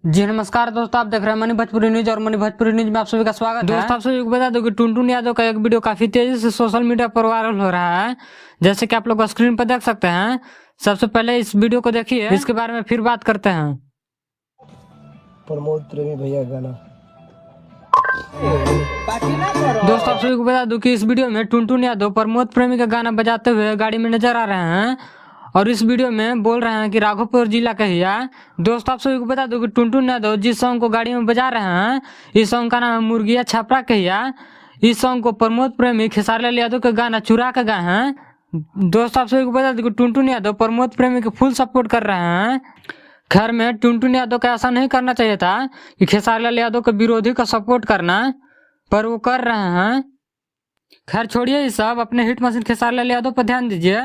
जी नमस्कार दोस्तों, आप देख रहे हैं मनी भोजपुरी न्यूज और मनी भोजपुरी न्यूज में आप सभी का स्वागत है। दोस्तों आप सभी को बता दो कि टुनटुन यादव का एक वीडियो काफी तेजी से सोशल मीडिया पर वायरल हो रहा है, जैसे कि आप लोग स्क्रीन पर देख सकते हैं। सबसे पहले इस वीडियो को देखिए, इसके बारे में फिर बात करते हैं। प्रमोद प्रेमी भैया गाना। दोस्तों आप सभी को बता दूं कि इस वीडियो में टुनटुन यादव प्रमोद प्रेमी का गाना बजाते हुए गाड़ी में नजर आ रहे हैं और इस वीडियो में बोल रहे हैं कि राघोपुर जिला कहिया। दोस्तों आप सभी को बता दूं कि टुनटुन यादव जिस सॉन्ग को गाड़ी में बजा रहे हैं, इस सॉन्ग का नाम है मुर्गिया छापरा कहिया। इस सॉन्ग को प्रमोद प्रेमी खेसारी यादव का गाना चुरा के गाए हैं। दोस्तों आप सभी को बता दूं कि टुनटुन यादव प्रमोद प्रेमी के फुल सपोर्ट कर रहे हैं। खैर में टुनटुन यादव का ऐसा नहीं करना चाहिए था कि खेसारी यादव के विरोधी का सपोर्ट करना, पर वो कर रहे हैं। खैर छोड़िए ये सब, अपने हिट मशीन खेसारी यादव पर ध्यान दीजिए।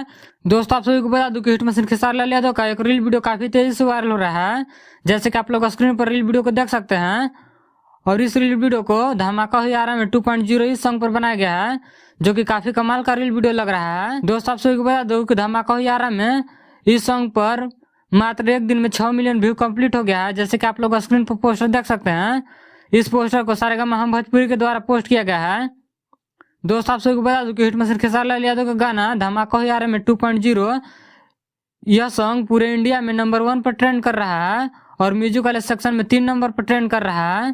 दोस्तों आप सभी को बता दूं कि हिट मशीन खेसारी यादव का एक रील वीडियो काफी तेजी से वायरल हो रहा है, जैसे कि आप लोग स्क्रीन पर रील वीडियो को देख सकते हैं। और इस रील वीडियो को धमाका हो यारा में 2.0 इस सॉन्ग पर बनाया गया है, जो कि काफी कमाल का रील वीडियो लग रहा है। दोस्तों आप सभी को बता दूं कि धमाका हो यारा में इस सॉन्ग पर मात्र एक दिन में 6 मिलियन व्यू कंप्लीट हो गया है, जैसे कि आप लोग स्क्रीन पर पोस्टर देख सकते हैं। इस पोस्टर को सारेगामा हम भोजपुरी के द्वारा पोस्ट किया गया है। दोस्तों आप सभी को बता दूं कि हिट मशीन खेसारी यादव का गाना धमाका हो यारा में 2.0 यह सॉन्ग पूरे इंडिया में नंबर 1 पर ट्रेंड कर रहा है और म्यूजिक वाले सेक्शन में 3 नंबर पर ट्रेंड कर रहा है।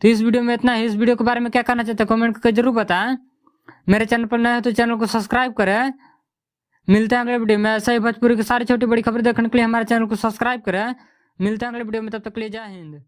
तो इस वीडियो में इतना ही। इस वीडियो के बारे में क्या कहना चाहते हैं कमेंट करके जरूर बताएं। मेरे चैनल पर नए हो तो चैनल को सब्सक्राइब करें। मिलते हैं अगले वीडियो में। ऐसा ही भोजपुरी की सारी छोटी बड़ी खबरें देखने के लिए हमारे चैनल को सब्सक्राइब करें। मिलते हैं अगले वीडियो में, तब तक के लिए जय हिंद।